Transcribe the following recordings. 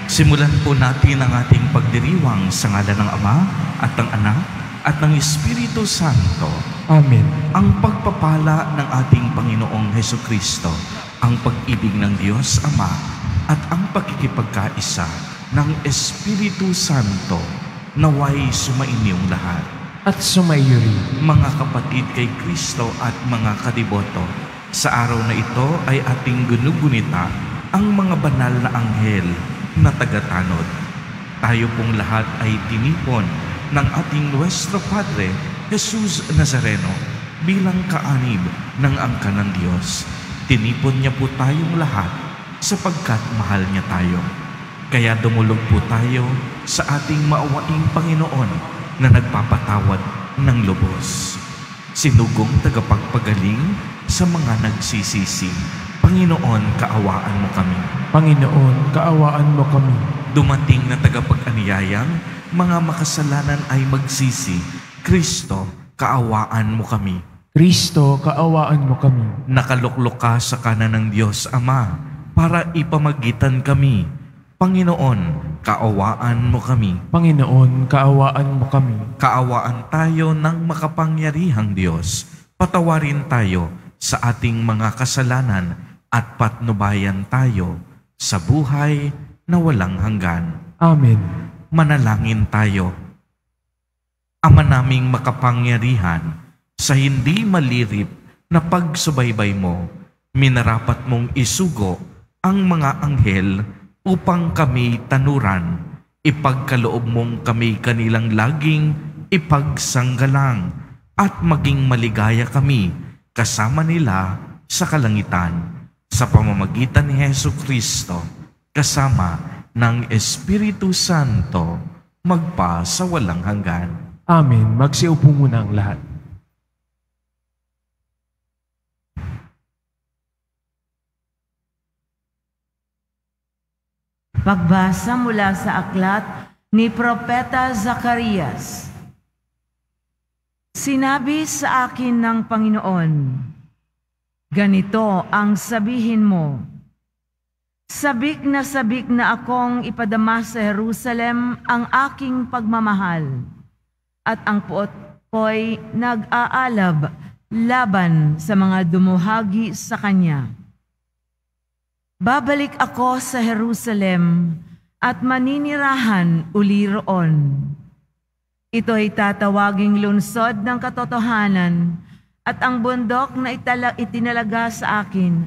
Simulan po natin ang ating pagdiriwang sa ngalan ng Ama at ng Anak at ng Espiritu Santo. Amen. Ang pagpapala ng ating Panginoong Hesukristo, ang pag-ibig ng Diyos Ama at ang pakikipagkaisa ng Espiritu Santo naway sumainyong lahat. At sumaiyo rin. Mga kapatid kay Kristo at mga kadiboto, sa araw na ito ay ating ginugunita ang mga banal na anghel na tagatanod. Tayo pong lahat ay tinipon ng ating Nuestro Padre, Jesus Nazareno, bilang kaanib ng angkan ng Diyos. Tinipon niya po tayong lahat sapagkat mahal niya tayo. Kaya dumulog po tayo sa ating maawaing Panginoon na nagpapatawad ng lubos. Sinugong tagapagpagaling sa mga nagsisisi. Panginoon, kaawaan mo kami. Panginoon, kaawaan mo kami. Dumating na tagapag-aniyayang mga makasalanan ay magsisi. Kristo, kaawaan mo kami. Kristo, kaawaan mo kami. Nakaluklok ka sa kanan ng Diyos Ama para ipamagitan kami. Panginoon, kaawaan mo kami. Panginoon, kaawaan mo kami. Kaawaan tayo ng makapangyarihang Diyos. Patawarin tayo sa ating mga kasalanan at patnubayan tayo sa buhay na walang hanggan. Amen. Manalangin tayo. Ama naming makapangyarihan, sa hindi malirip na pagsubaybay mo, minarapat mong isugo ang mga anghel upang kami tanuran. Ipagkaloob mong kami kanilang laging ipagsanggalang at maging maligaya kami kasama nila sa kalangitan sa pamamagitan ni Hesukristo kasama ng Espiritu Santo magpa sa walang hanggan. Amen. Magsiupo muna ang lahat. Pagbasa mula sa aklat ni Propeta Zacarias. Sinabi sa akin ng Panginoon, ganito ang sabihin mo, sabik na akong ipadama sa Jerusalem ang aking pagmamahal, at ang puot ko'y nag-aalab laban sa mga dumuhagi sa kanya. Babalik ako sa Jerusalem at maninirahan uli roon. Ito ay tatawaging lungsod ng katotohanan, at ang bundok na itinalaga sa akin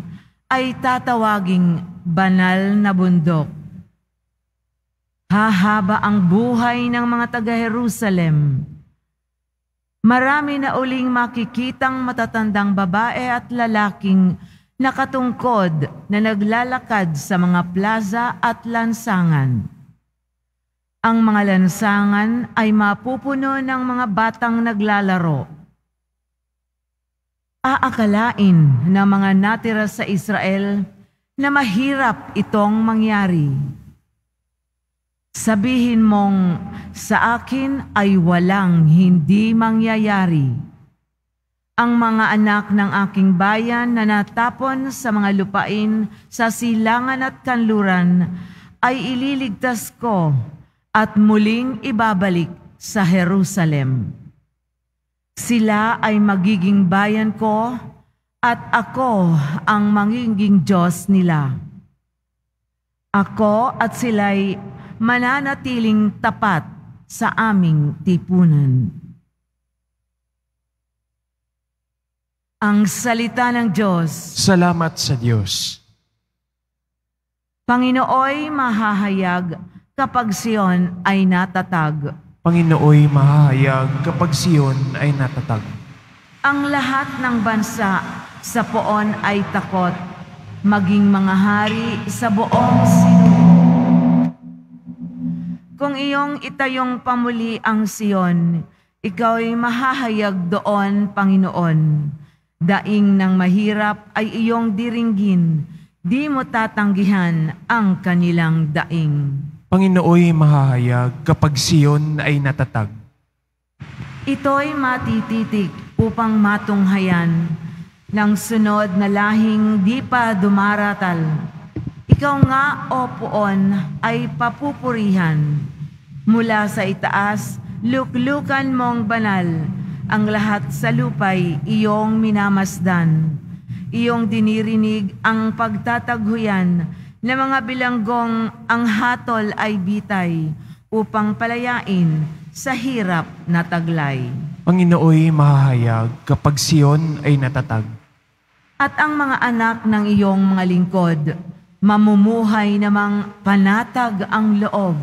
ay tatawaging banal na bundok. Hahaba ang buhay ng mga taga-Jerusalem. Marami na uling makikitang matatandang babae at lalaking nakatungkod na naglalakad sa mga plaza at lansangan. Ang mga lansangan ay mapupuno ng mga batang naglalaro. Aakalain ng mga natira sa Israel na mahirap itong mangyari. Sabihin mong, sa akin ay walang hindi mangyayari. Ang mga anak ng aking bayan na natapon sa mga lupain sa silangan at kanluran ay ililigtas ko at muling ibabalik sa Jerusalem. Sila ay magiging bayan ko at ako ang magiging Diyos nila. Ako at sila'y mananatiling tapat sa aming tipunan. Ang salita ng Diyos. Salamat sa Diyos. Panginooy mahahayag kapag Sion ay natatag. Panginooy mahahayag kapag Sion ay natatag. Ang lahat ng bansa sa poon ay takot, maging mga hari sa buong sinuko. Kung iyong itayong pamuli ang Sion, ikaw'y mahahayag doon, Panginoon. Daing ng mahirap ay iyong diringgin, di mo tatanggihan ang kanilang daing. Panginooy mahahayag kapag Sion ay natatag. Ito'y matititik upang matunghayan ng sunod na lahing di pa dumaratal. Ikaw nga, O Poon, ay papupurihan. Mula sa itaas, luklukan mong banal, ang lahat sa lupay iyong minamasdan. Iyong dinirinig ang pagtataghuyan na mga bilanggong ang hatol ay bitay upang palayain sa hirap na taglay. Panginooy mahahayag kapag Sion ay natatag. At ang mga anak ng iyong mga lingkod, mamumuhay namang panatag ang loob,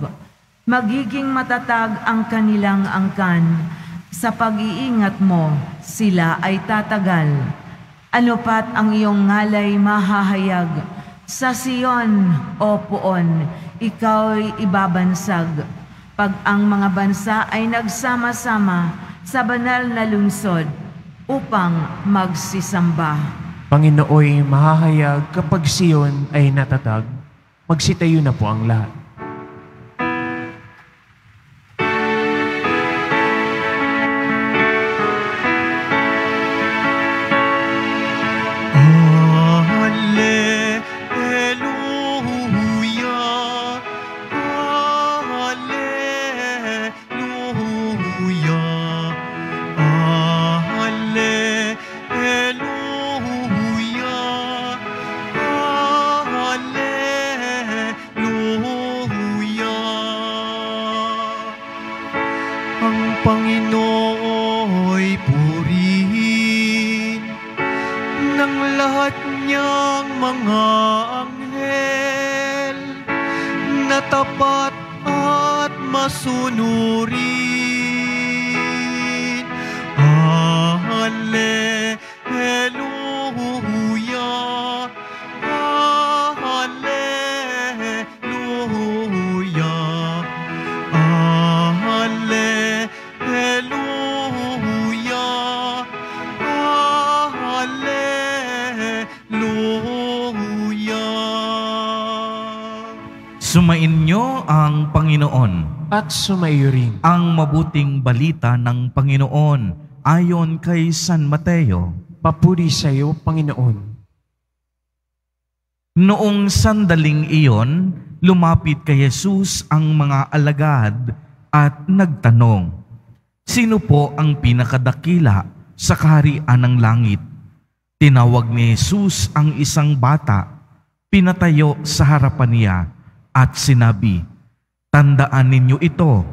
magiging matatag ang kanilang angkan. Sa pag-iingat mo, sila ay tatagal. Ano pat ang iyong ngalay mahahayag, sa Sion, O Poon, ikaw'y ibabansag. Pag ang mga bansa ay nagsama-sama sa banal na lungsod upang magsisamba. Panginooy mahahayag kapag Sion ay natatag. Magsitayo na po ang lahat. Panginooy purihin ng lahat niyang mga anghel na tapat at masunurin. Hallelujah, hallelujah, hallelujah. Sumainyo ang Panginoon. At sumaiyo rin. Ang mabuting balita ng Panginoon ayon kay San Mateo. Papuri sa iyo, Panginoon. Noong sandaling iyon, lumapit kay Jesus ang mga alagad at nagtanong, "Sino po ang pinakadakila sa kaharian ng langit?" Tinawag ni Jesus ang isang bata, pinatayo sa harapan niya, at sinabi, "Tandaan ninyo ito,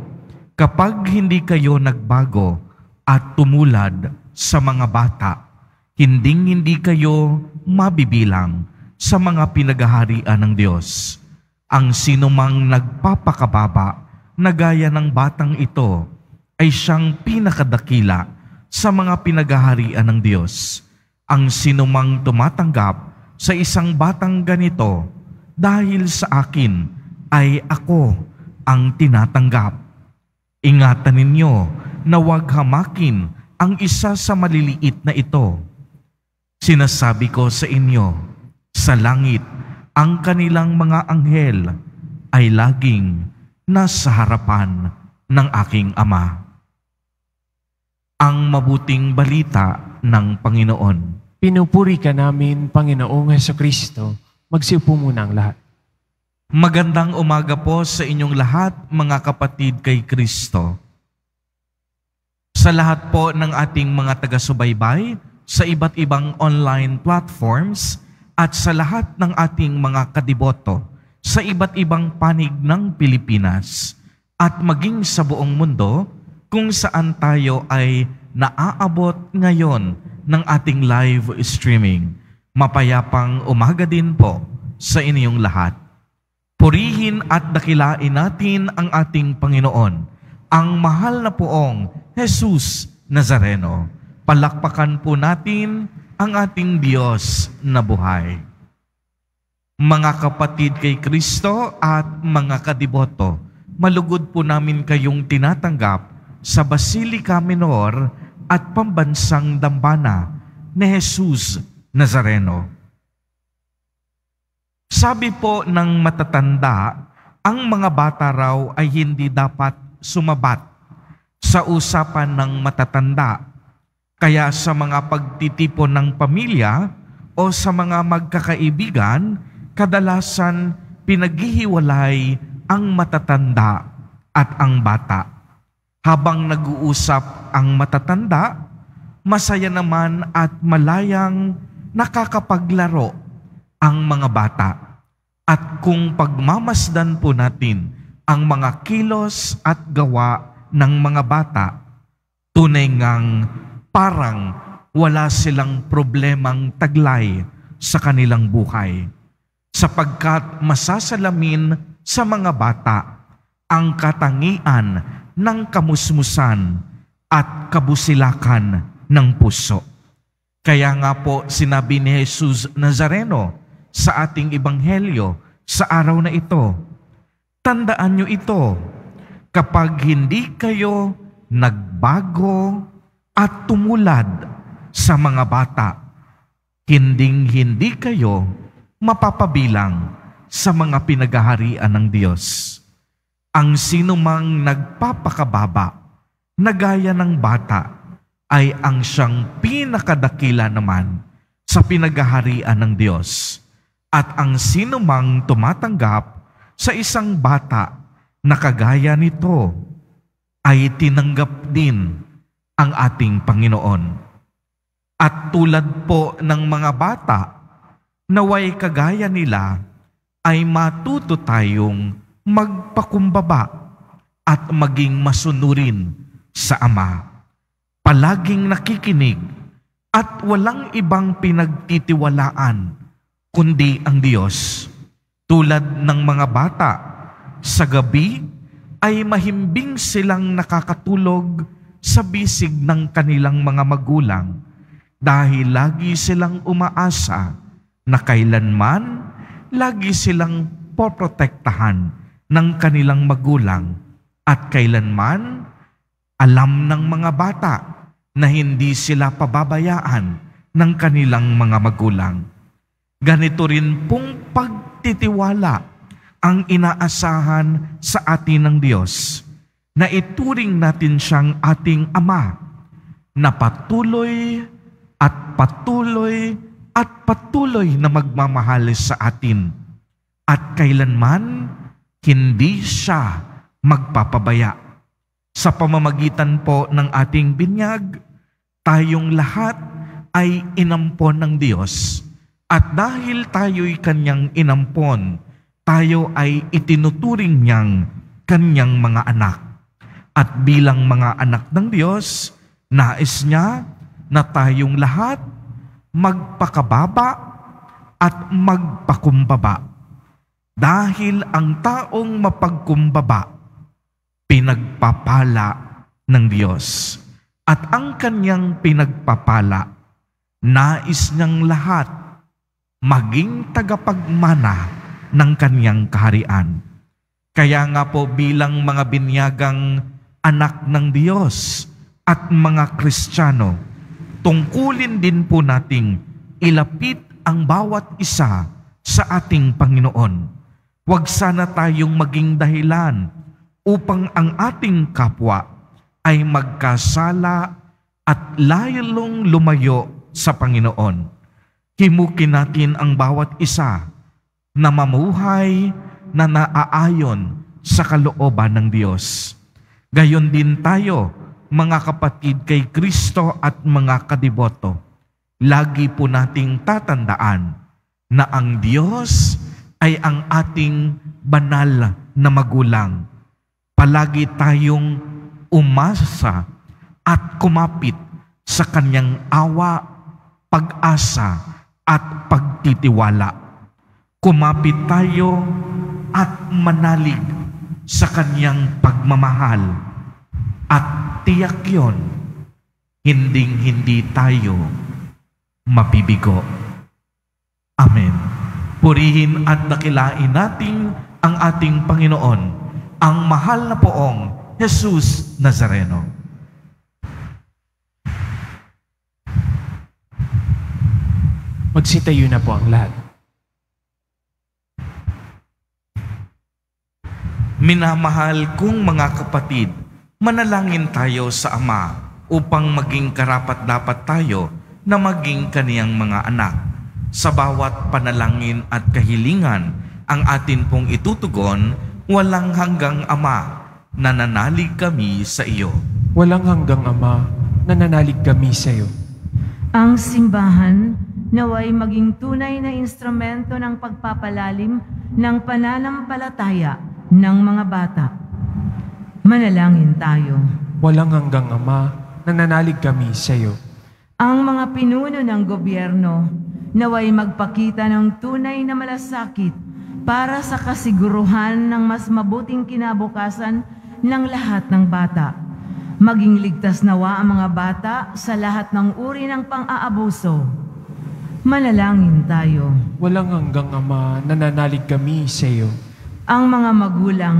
kapag hindi kayo nagbago at tumulad sa mga bata, hindi kayo mabibilang sa mga pinaghaharian ng Diyos. Ang sinumang nagpapakababa na gaya ng batang ito ay siyang pinakadakila sa mga pinaghaharian ng Diyos. Ang sinumang tumatanggap sa isang batang ganito, dahil sa akin ay ako ang tinatanggap. Ingatan ninyo na huwag hamakin ang isa sa maliliit na ito. Sinasabi ko sa inyo, sa langit, ang kanilang mga anghel ay laging nasa harapan ng aking Ama." Ang mabuting balita ng Panginoon. Pinupuri ka namin, Panginoong Hesukristo. Magsiupo muna ang lahat. Magandang umaga po sa inyong lahat, mga kapatid kay Kristo. Sa lahat po ng ating mga taga-subaybay sa iba't ibang online platforms at sa lahat ng ating mga kadiboto sa iba't ibang panig ng Pilipinas at maging sa buong mundo kung saan tayo ay naaabot ngayon ng ating live streaming. Mapayapang umaga din po sa inyong lahat. Purihin at dakilain natin ang ating Panginoon, ang mahal na poong Jesus Nazareno. Palakpakan po natin ang ating Diyos na buhay. Mga kapatid kay Kristo at mga kadiboto, malugod po namin kayong tinatanggap sa Basilica Minor at Pambansang Dambana ni Jesus Nazareno. Sabi po ng matatanda, ang mga bata raw ay hindi dapat sumabat sa usapan ng matatanda. Kaya sa mga pagtitipon ng pamilya o sa mga magkakaibigan, kadalasan pinaghihiwalay ang matatanda at ang bata. Habang nag-uusap ang matatanda, masaya naman at malayang nakakapaglaro ang mga bata. At kung pagmamasdan po natin ang mga kilos at gawa ng mga bata, tunay ngang parang wala silang problemang taglay sa kanilang buhay, sapagkat masasalamin sa mga bata ang katangian ng kamusmusan at kabusilakan ng puso. Kaya nga po sinabi ni Jesus Nazareno sa ating ebanghelyo sa araw na ito, tandaan nyo ito, kapag hindi kayo nagbago at tumulad sa mga bata, hinding-hindi kayo mapapabilang sa mga pinaghaharian ng Diyos. Ang sinumang nagpapakababa na gaya ng bata ay ang siyang pinakadakila naman sa pinaghaharian ng Diyos. At ang sinumang tumatanggap sa isang bata na kagaya nito ay tinanggap din ang ating Panginoon. At tulad po ng mga bata, naway kagaya nila ay matuto tayong magpakumbaba at maging masunurin sa Ama. Palaging nakikinig at walang ibang pinagtitiwalaan kundi ang Diyos. Tulad ng mga bata, sa gabi ay mahimbing silang nakakatulog sa bisig ng kanilang mga magulang dahil lagi silang umaasa na kailanman lagi silang poprotektahan ng kanilang magulang at kailanman alam ng mga bata na hindi sila pababayaan ng kanilang mga magulang. Ganito rin pong pagtitiwala ang inaasahan sa atin ng Diyos, na ituring natin siyang ating Ama, na patuloy na magmamahal sa atin, at kailanman hindi siya magpapabaya. Sa pamamagitan po ng ating binyag, tayong lahat ay inampon ng Diyos. At dahil tayo'y kanyang inampon, tayo ay itinuturing niyang kanyang mga anak. At bilang mga anak ng Diyos, nais niya na tayong lahat magpakababa at magpakumbaba. Dahil ang taong mapagkumbaba, pinagpapala ng Diyos. At ang kanyang pinagpapala, nais niyang lahat maging tagapagmana ng kanyang kaharian. Kaya nga po bilang mga binyagang anak ng Diyos at mga Kristiyano, tungkulin din po nating ilapit ang bawat isa sa ating Panginoon. Huwag sana tayong maging dahilan upang ang ating kapwa ay magkasala at lalong lumayo sa Panginoon. Himukin natin ang bawat isa na mamuhay na naaayon sa kalooban ng Diyos. Gayon din tayo, mga kapatid kay Kristo at mga kadiboto, lagi po nating tatandaan na ang Diyos ay ang ating banal na magulang. Palagi tayong umasa at kumapit sa kanyang awa, pag-asa at pagtitiwala. Kumapit tayo at manalig sa kanyang pagmamahal at tiyak yon, hinding-hindi tayo mabibigo. Amen. Purihin at dakilain natin ang ating Panginoon, ang mahal na poong Jesus Nazareno. Magsitayo na po ang lahat. Minamahal kong mga kapatid, manalangin tayo sa Ama upang maging karapat-dapat tayo na maging kaniyang mga anak. Sa bawat panalangin at kahilingan ang atin pong itutugon, walang hanggang Ama, nananalig kami sa iyo. Walang hanggang Ama, nananalig kami sa iyo. Ang simbahan naway maging tunay na instrumento ng pagpapalalim ng pananampalataya ng mga bata. Manalangin tayo. Walang hanggang Ama, nananalig kami sa iyo. Ang mga pinuno ng gobyerno naway magpakita ng tunay na malasakit para sa kasiguruhan ng mas mabuting kinabukasan ng lahat ng bata. Maging ligtas nawa ang mga bata sa lahat ng uri ng pang-aabuso. Manalangin tayo. Walang hanggang Ama, nananalig kami sa iyo. Ang mga magulang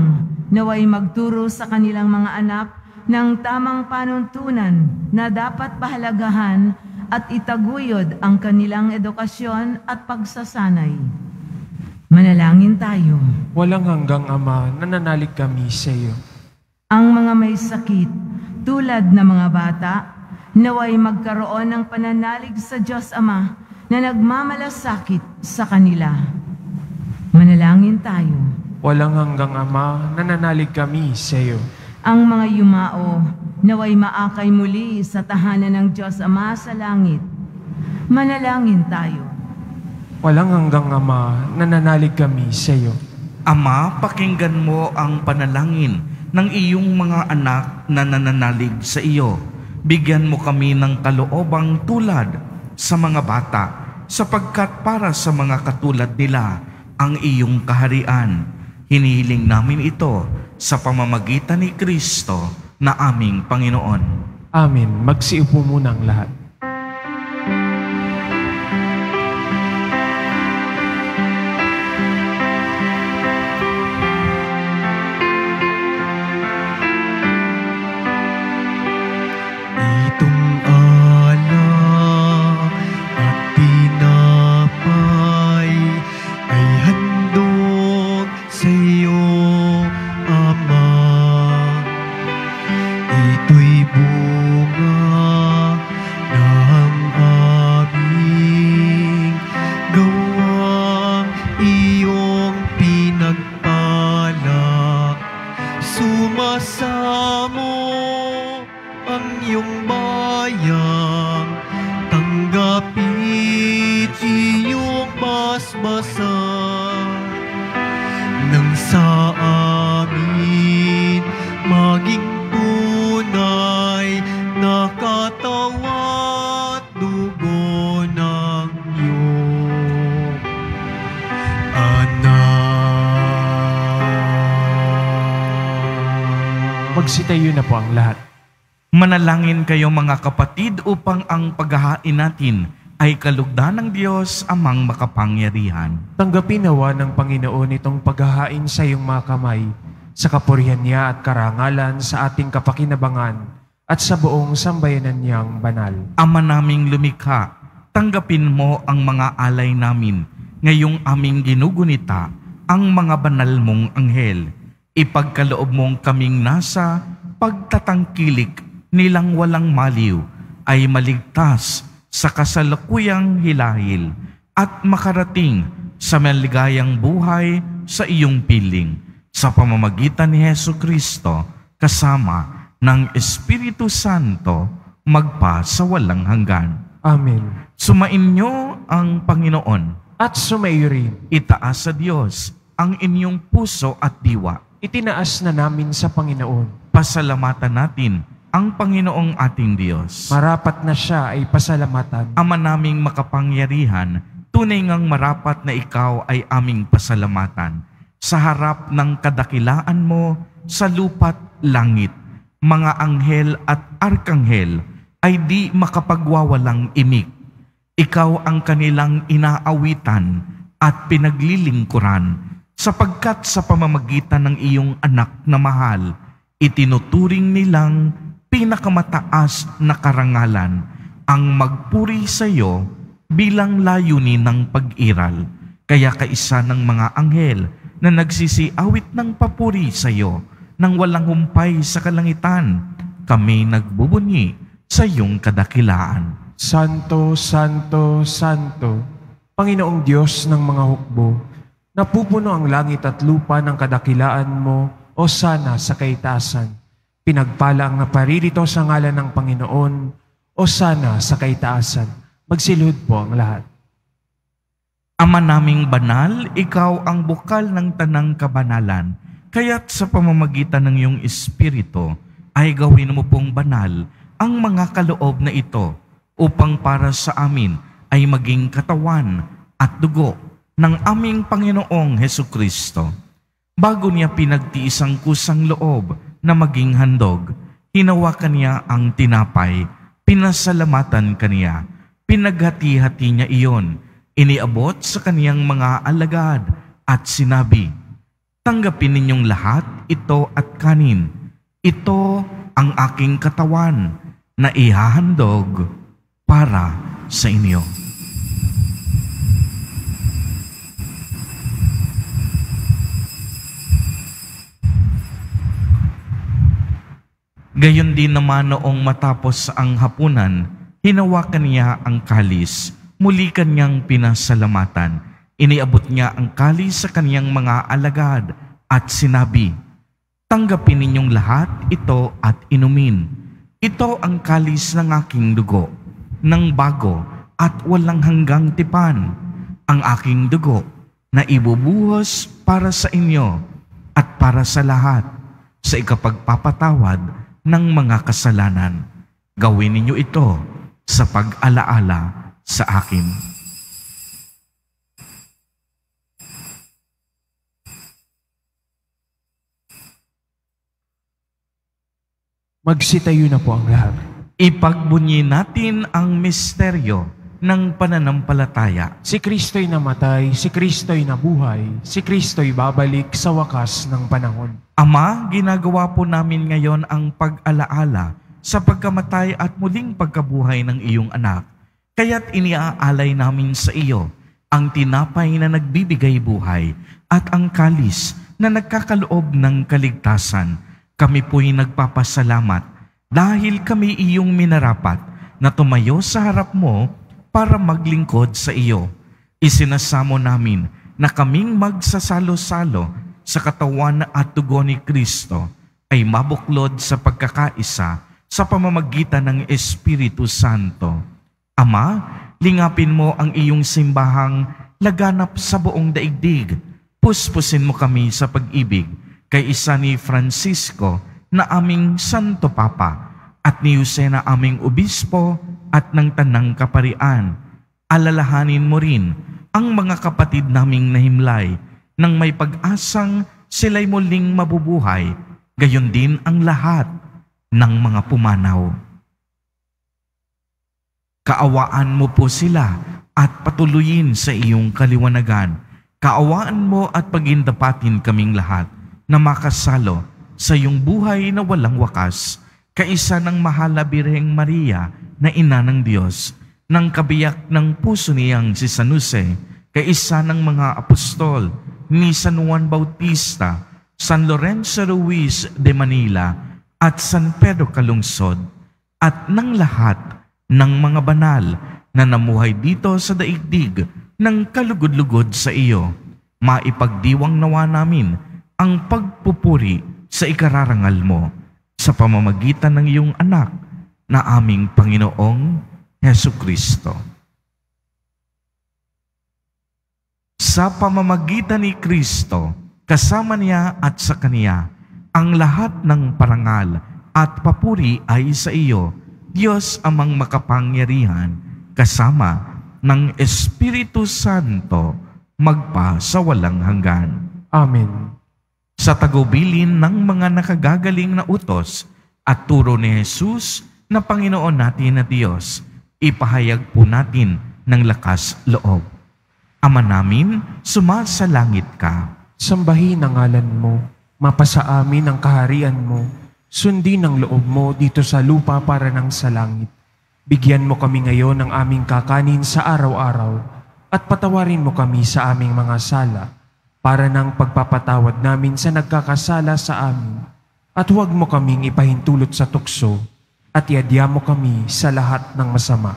naway magturo sa kanilang mga anak ng tamang panuntunan na dapat pahalagahan at itaguyod ang kanilang edukasyon at pagsasanay. Manalangin tayo. Walang hanggang Ama, nananalig kami sa iyo. Ang mga may sakit, tulad ng mga bata, naway magkaroon ng pananalig sa Diyos Ama na nagmamalasakit sa kanila. Manalangin tayo. Walang hanggang Ama, nananalig kami sa iyo. Ang mga yumao, naway maakay muli sa tahanan ng Diyos Ama sa langit. Manalangin tayo. Walang hanggang Ama, nananalig kami sa iyo. Ama, pakinggan mo ang panalangin ng iyong mga anak na nananalig sa iyo. Bigyan mo kami ng kaloobang tulad sa mga bata, sapagkat para sa mga katulad nila ang iyong kaharian. Hinihiling namin ito sa pamamagitan ni Kristo na aming Panginoon. Amen. Magsiupo muna ang lahat. Itong alak at tinapay ay handog sa iyo, Ama. Ito'y bunga ng aming gawang iyong pinagpalak. Sumasamo ang iyong bayang, tanggapit iyong basbasan. Nang sa amin maging tunay na katawan at dugo ng iyong anak. Magsitayo na po ang lahat. Manalangin kayo mga kapatid upang ang paghahain natin ay kalugdan ng Diyos amang makapangyarihan. Tanggapin nawa ng Panginoon itong paghahain sa iyong mga kamay, sa kapurihan niya at karangalan sa ating kapakinabangan at sa buong sambayanan niyang banal. Ama naming lumikha, tanggapin mo ang mga alay namin, ngayong aming ginugunita ang mga banal mong anghel. Ipagkaloob mong kaming nasa pagtatangkilik nilang walang maliw ay maligtas sa kasalukuyang hilahil at makarating sa maligayang buhay sa iyong piling sa pamamagitan ni Hesu Kristo kasama ng Espiritu Santo magpa sa walang hanggan. Amen. Sumainyo ang Panginoon. At sumayo rin, Itaas sa Diyos ang inyong puso at diwa. itinaas na namin sa Panginoon. Pasalamatan natin ang Panginoong ating Diyos. Marapat na siya ay pasalamatan. Ama naming makapangyarihan, tunay ngang marapat na ikaw ay aming pasalamatan. Sa harap ng kadakilaan mo sa lupa't langit, mga anghel at arkanghel ay di makapagwawalang imik. Ikaw ang kanilang inaawitan at pinaglilingkuran, sapagkat sa pamamagitan ng iyong anak na mahal, itinuturing nilang pinakamataas na karangalan ang magpuri sa iyo bilang layunin ng pag-iral. Kaya kaisa ng mga anghel na nagsisiawit ng papuri sa iyo nang walang humpay sa kalangitan, kami nagbubunyi sa iyong kadakilaan. Santo, Santo, Santo, Panginoong Diyos ng mga hukbo, napupuno ang langit at lupa ng kadakilaan mo, o sana sa kaitaasan. Pinagpala ang naparirito sa ngalan ng Panginoon, o sana sa kaitaasan. Magsilhod po ang lahat. Ama naming banal, ikaw ang bukal ng tanang kabanalan, kaya't sa pamamagitan ng iyong Espiritu ay gawin mo pong banal ang mga kaloob na ito upang para sa amin ay maging katawan at dugo ng aming Panginoong Hesukristo. Bago niya pinagtiis ang kusang loob na maging handog, hinawakan niya ang tinapay, pinasalamatan kaniya, pinaghati-hati niya iyon, iniabot sa kaniyang mga alagad at sinabi, "Tanggapin ninyong lahat ito at kanin. Ito ang aking katawan na ihahandog para sa inyo." Gayon din naman noong matapos ang hapunan, hinawakan niya ang kalis, muli kanyang pinasalamatan. Iniabot niya ang kalis sa kaniyang mga alagad at sinabi, "Tanggapin ninyong lahat ito at inumin. Ito ang kalis ng aking dugo, ng bago at walang hanggang tipan, ang aking dugo na ibubuhos para sa inyo at para sa lahat sa ikapagpapatawad ng mga kasalanan. Gawin ninyo ito sa pag-alaala sa akin." Magsitayo na po ang lahat. Ipagbunyi natin ang misteryo ng pananampalataya. Si Kristo'y namatay, si Kristo'y nabuhay, si Kristo'y babalik sa wakas ng panahon. Ama, ginagawa po namin ngayon ang pag-alaala sa pagkamatay at muling pagkabuhay ng iyong anak. Kaya't iniaalay namin sa iyo ang tinapay na nagbibigay buhay at ang kalis na nagkakaloob ng kaligtasan. Kami po'y nagpapasalamat dahil kami iyong minarapat na tumayo sa harap mo para maglingkod sa iyo. Isinasamo namin na kaming magsasalo-salo sa katawan at dugo ni Kristo ay mabuklod sa pagkakaisa sa pamamagitan ng Espiritu Santo. Ama, lingapin mo ang iyong simbahang laganap sa buong daigdig. Puspusin mo kami sa pag-ibig kay isa ni Francisco na aming Santo Papa at ni Jose na aming Obispo at ng Tanang Kaparian. Alalahanin mo rin ang mga kapatid naming nahimlay nang may pag-asang sila'y muling mabubuhay, gayon din ang lahat ng mga pumanaw. Kaawaan mo po sila at patuloyin sa iyong kaliwanagan. Kaawaan mo at pagindapatin kaming lahat na makasalo sa iyong buhay na walang wakas, kaisa ng mahal na Birheng Maria na Ina ng Diyos, ng kabiyak ng puso niyang si San Jose, kaisa ng mga apostol ni San Juan Bautista, San Lorenzo Ruiz de Manila, at San Pedro Calungsod, at ng lahat ng mga banal na namuhay dito sa daigdig ng kalugod-lugod sa iyo. Maipagdiwang nawa namin ang pagpupuri sa ikararangal mo sa pamamagitan ng iyong anak na aming Panginoong Hesukristo. Sa pamamagitan ni Kristo, kasama niya at sa Kaniya, ang lahat ng parangal at papuri ay sa iyo, Diyos amang makapangyarihan, kasama ng Espiritu Santo, magpa sa walang hanggan. Amen. Sa tagubilin ng mga nakagagaling na utos at turo ni Jesus na Panginoon natin na Diyos, ipahayag po natin ng lakas loob. Ama namin, sumasalangit ka. Sambahin ang ngalan mo, mapasa amin ang kaharian mo, sundin ang loob mo dito sa lupa para ng sa langit. Bigyan mo kami ngayon ng aming kakanin sa araw-araw at patawarin mo kami sa aming mga sala para ng pagpapatawad namin sa nagkakasala sa amin. At huwag mo kaming ipahintulot sa tukso at iadya mo kami sa lahat ng masama.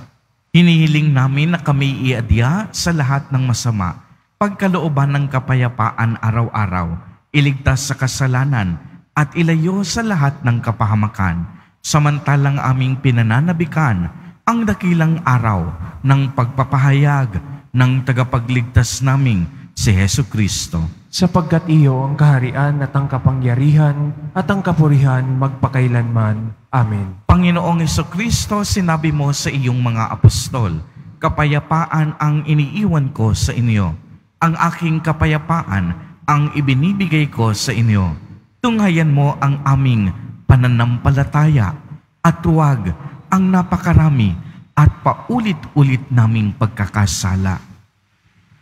Hinihiling namin na kami iadya sa lahat ng masama, pagkalooban ng kapayapaan araw-araw, iligtas sa kasalanan at ilayo sa lahat ng kapahamakan, samantalang aming pinananabikan ang dakilang araw ng pagpapahayag ng tagapagligtas naming si Hesu Kristo. Sapagkat iyo ang kaharian at ang kapangyarihan at ang kapurihan magpakailanman. Amen. Panginoong Jesucristo, sinabi mo sa iyong mga apostol, kapayapaan ang iniiwan ko sa inyo. Ang aking kapayapaan ang ibinibigay ko sa inyo. Tunghayan mo ang aming pananampalataya at huwag ang napakarami at paulit-ulit naming pagkakasala.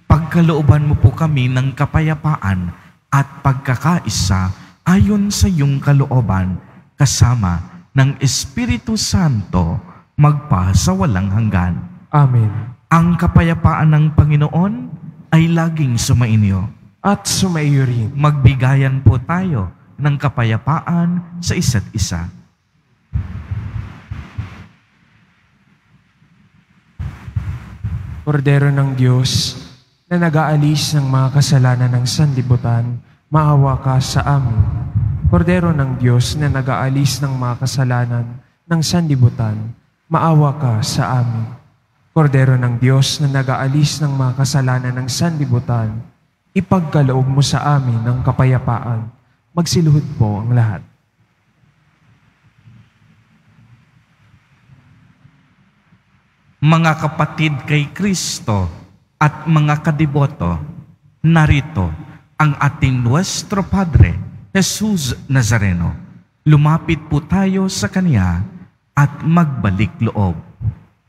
Pagkalooban mo po kami ng kapayapaan at pagkakaisa ayon sa iyong kalooban, kasama ng Espiritu Santo, magpa sa walang hanggan. Amen. Ang kapayapaan ng Panginoon ay laging sumainyo. At sumaiyo rin. Magbigayan po tayo ng kapayapaan sa isa't isa. Kordero ng Diyos, na nag-aalis ng mga kasalanan ng sanlibutan, maawa ka sa amin. Kordero ng Diyos na nag-aalis ng mga kasalanan ng sanlibutan, maawa ka sa amin. Kordero ng Diyos na nag-aalis ng mga kasalanan ng sanlibutan, ipagkaloob mo sa amin ng kapayapaan. Magsiluhod po ang lahat. Mga kapatid kay Kristo at mga kadiboto, narito ang ating Nuestro Padre, Jesus Nazareno. Lumapit po tayo sa Kanya at magbalik loob.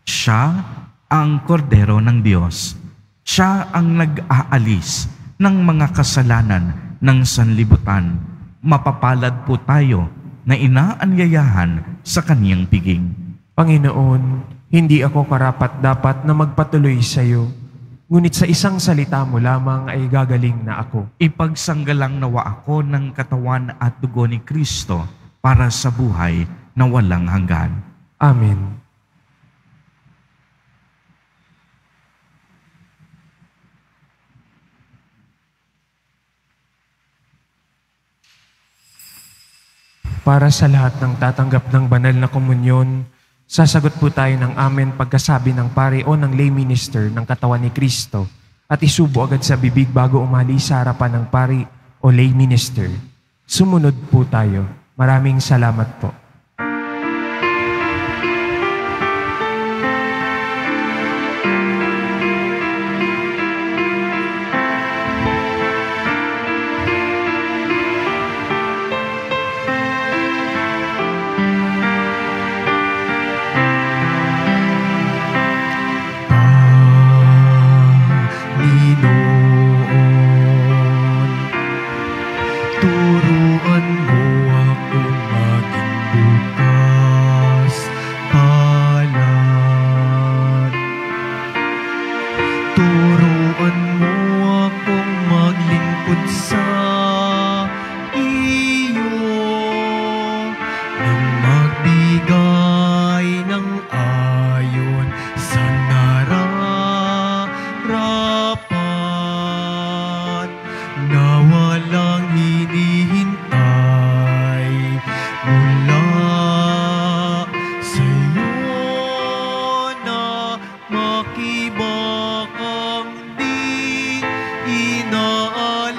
Siya ang kordero ng Diyos. Siya ang nag-aalis ng mga kasalanan ng sanlibutan. Mapapalad po tayo na inaanyayahan sa Kaniyang piging. Panginoon, hindi ako karapat-dapat na magpatuloy sa iyo, ngunit sa isang salita mo lamang ay gagaling na ako. Ipagsanggalang nawa ako ng katawan at dugo ni Kristo para sa buhay na walang hanggan. Amen. Para sa lahat ng tatanggap ng banal na komunyon, sasagot po tayo ng amen pagkasabi ng pare o ng lay minister ng katawan ni Kristo at isubo agad sa bibig bago umalis sa harapan ng pare o lay minister. Sumunod po tayo. Maraming salamat po. Turuan mo akong maging bukas palad. Turuan mo akong maglingkod sa iyo, nang magbigay ng ayon sa nararapat, na walang hinihintay mula sa'yo, na makibakang di inaalintana,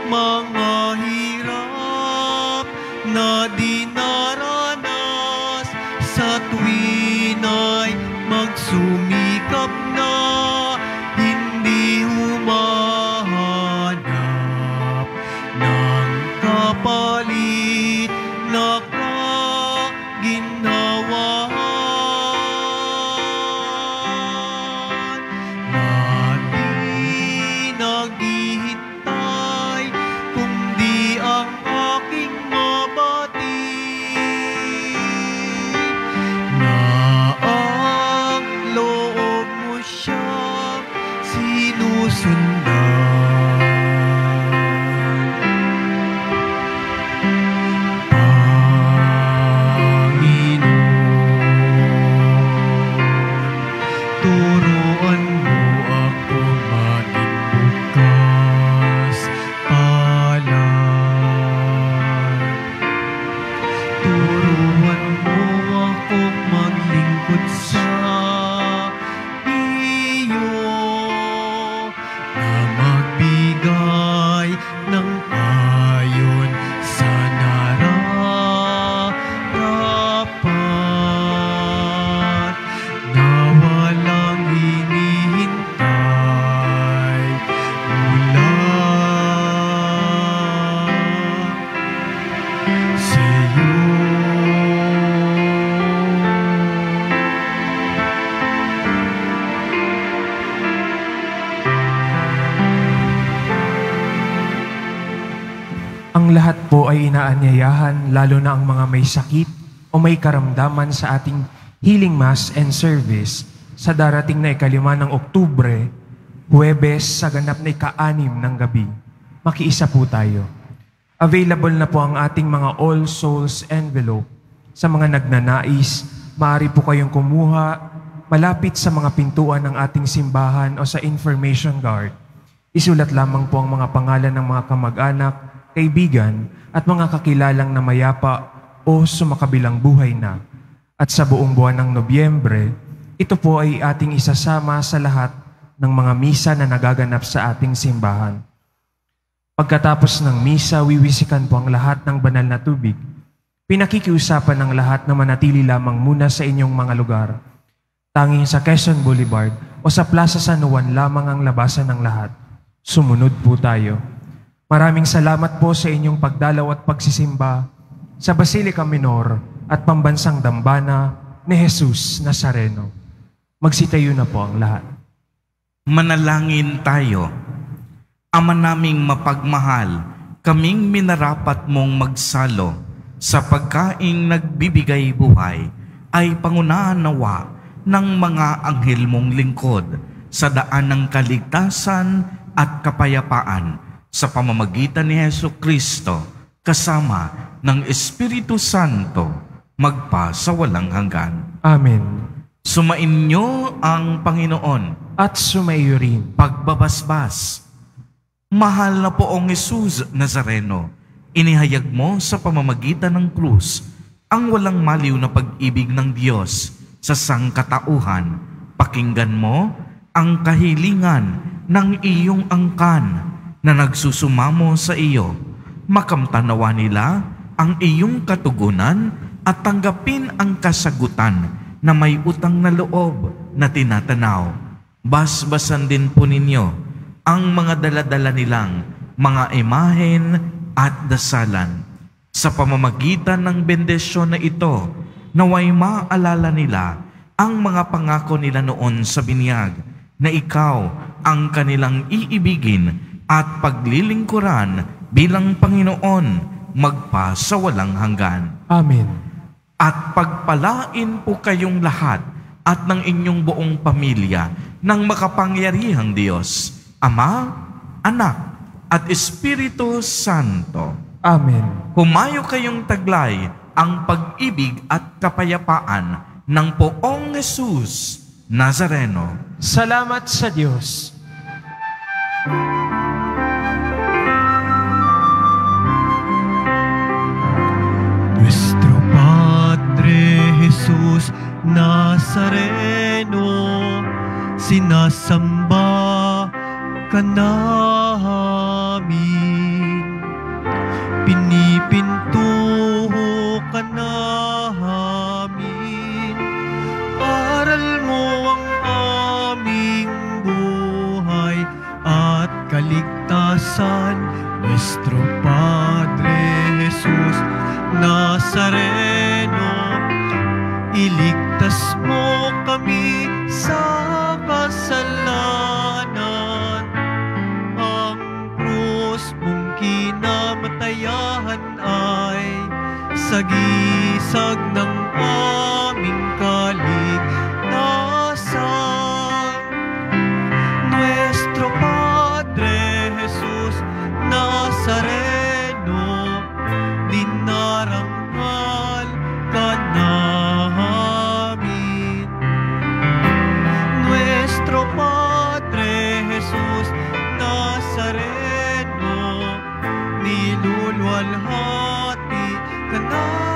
mga hirap na dinaranas sa tuwin ay magsumikap na hindi humahanap ng kapalit na kaginhawaan, na di naghihintay kundi ang aking mabatid, na ang loob mo siya sinusundan. Ang lahat po ay inaanyayahan, lalo na ang mga may sakit o may karamdaman sa ating Healing Mass and Service sa darating na 5 ng Oktubre, Huwebes sa ganap na 6 ng gabi. Makiisa po tayo. Available na po ang ating mga All Souls envelope. Sa mga nagnanais, maaari po kayong kumuha malapit sa mga pintuan ng ating simbahan o sa information guard. Isulat lamang po ang mga pangalan ng mga kamag-anak, kaibigan at mga kakilalang na mayapa o sumakabilang buhay na. At sa buong buwan ng Nobyembre, ito po ay ating isasama sa lahat ng mga misa na nagaganap sa ating simbahan. Pagkatapos ng misa, wiwisikan po ang lahat ng banal na tubig. Pinakikiusapan ng lahat na manatili lamang muna sa inyong mga lugar. Tanging sa Quezon Boulevard o sa Plaza San Juan lamang ang labasan ng lahat. Sumunod po tayo. Maraming salamat po sa inyong pagdalaw at pagsisimba sa Basilica Minor at Pambansang Dambana ni Jesus Nazareno. Magsitayo na po ang lahat. Manalangin tayo. Ama naming mapagmahal, kaming minarapat mong magsalo sa pagkaing nagbibigay buhay ay pangunahan nawa ng mga anghel mong lingkod sa daan ng kaligtasan at kapayapaan sa pamamagitan ni Jesucristo kasama ng Espiritu Santo magpa sa walang hanggan. Amen. Sumainyo ang Panginoon At sumaiyo rin. pagbabasbas. Mahal na poong Jesus Nazareno, inihayag mo sa pamamagitan ng krus ang walang maliw na pag-ibig ng Diyos sa sangkatauhan. Pakinggan mo ang kahilingan ng iyong angkan na nagsusumamo sa iyo. Makamtanawa nila ang iyong katugunan at tanggapin ang kasagutan na may utang na loob na tinatanaw. Basbasan din po ninyo ang mga daladala nilang mga imahen at dasalan. Sa pamamagitan ng bendisyon na ito, naway maalala nila ang mga pangako nila noon sa binyag na ikaw ang kanilang iibigin at paglilingkuran bilang Panginoon magpa sa walang hanggan. Amen. At pagpalain po kayong lahat at ng inyong buong pamilya ng makapangyarihang Diyos, Ama, Anak, at Espiritu Santo. Amen. Humayo kayong taglay ang pag-ibig at kapayapaan ng poong Jesus Nazareno. Salamat sa Diyos. Nuestro Padre Jesus Nazareno, sinasamba ka namin, pinipintuho ka namin, aral mo ang aming buhay at kaligtasan. Nuestro Padre Jesus Nazareno, iligtas mo kami sa kasalanan. Ang krus mong kinamatayan ay sagisag ng aming kaligtasan. Nuestro Padre Jesus Nazareno, dinarangal ka namin. Nuestro Padre Jesus Nazareno, niluluwalhati ka namin.